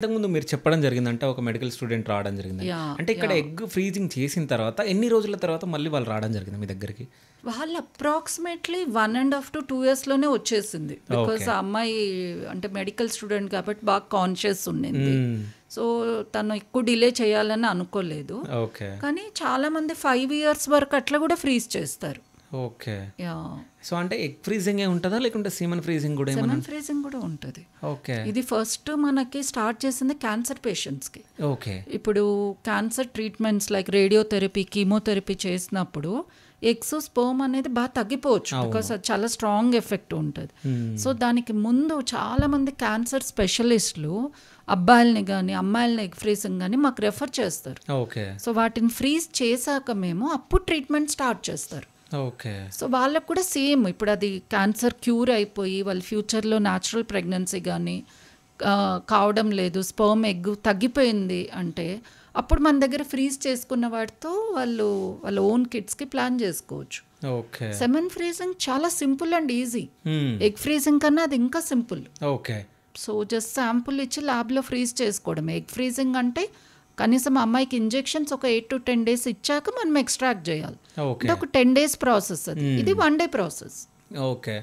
ఇంతకుముందు మీరు చెప్పడం జరిగిందంటే ఒక మెడికల్ స్టూడెంట్ రావడం జరిగింది. యాహ్! అంటే ఇక్కడ యాహ్! ఎగ్ ఫ్రీజింగ్ చేసిన తర్వాత ఎన్ని రోజుల తర్వాత మళ్ళీ వాళ్ళు రావడం జరిగింది మీ దగ్గరికి? వాళ్ళు అప్రాక్సిమేట్లీ 1.5 to 2 ఇయర్స్‌లోనే వచ్చేసింది. Because okay. ఆ అమ్మాయి అంటే మెడికల్ స్టూడెంట్ కాబట్టి బాగా కాన్షియస్ ఉండింది. సో, తను ఎక్కువ డిలే చేయాలని అనుకోలేదు. ఓకే. కానీ చాలామంది 5 ఇయర్స్ వరకు అట్లా కూడా ఫ్రీజ్ చేస్తారు. ఓకే. యాహ్! సో అంటే ఎగ్ ఫ్రీజింగే ఉంటుందా లేకుంటే సీమన్ ఫ్రీజింగ్ కూడా ఏమన్నా? సెమన్ ఫ్రీజింగ్ కూడా ఉంటుంది. ఓకే. ఇది ఫస్ట్ మనకి స్టార్ట్ చేసింది క్యాన్సర్ పేషెంట్స్కి. ఓకే. ఇప్పుడు cancer treatments like radiotherapy, chemotherapy చేసినప్పుడు ఎగ్స్ స్పర్మ్ అనేది బాగా తగ్గిపోవచ్చు. బికాస్ అది చాలా స్ట్రాంగ్ ఎఫెక్ట్ ఉంటుంది. సో దానికి ముందు చాలామంది క్యాన్సర్ స్పెషలిస్టులు అబ్బాయిల్ని కానీ అమ్మాయిలని ఎగ్ ఫ్రీజింగ్ కానీ మాకు రెఫర్ చేస్తారు. ఓకే. సో వాటిని ఫ్రీజ్ చేశాక మేము అప్పుడు ట్రీట్మెంట్ స్టార్ట్ చేస్తారు. ఓకే. సో వాళ్ళకు కూడా సేమ్ ఇప్పుడు అది క్యాన్సర్ క్యూర్ అయిపోయి వాళ్ళ ఫ్యూచర్లో న్యాచురల్ ప్రెగ్నెన్సీ కానీ కావడం లేదు, స్పర్మ్ ఎగ్ తగ్గిపోయింది అంటే అప్పుడు మన దగ్గర ఫ్రీజ్ చేసుకున్న వాటితో వాళ్ళ ఓన్ కిడ్స్కి ప్లాన్ చేసుకోవచ్చు. ఓకే. సెమన్ ఫ్రీజింగ్ చాలా simple and easy. Egg freezing కన్నా అది ఇంకా simple. Okay. So just sample ఇచ్చి ల్యాబ్లో ఫ్రీజ్ చేసుకోవడం. ఎగ్ ఫ్రీజింగ్ అంటే కనీసం అమ్మాయికి ఇంజెక్షన్స్ ఒక 8 to 10 days ఇచ్చాక మనం ఎక్స్ట్రాక్ట్ చేయాలి. ఓకే. అంటే ఒక 10 days ప్రాసెస్ అది. ఇది 1 day ప్రాసెస్. ఓకే.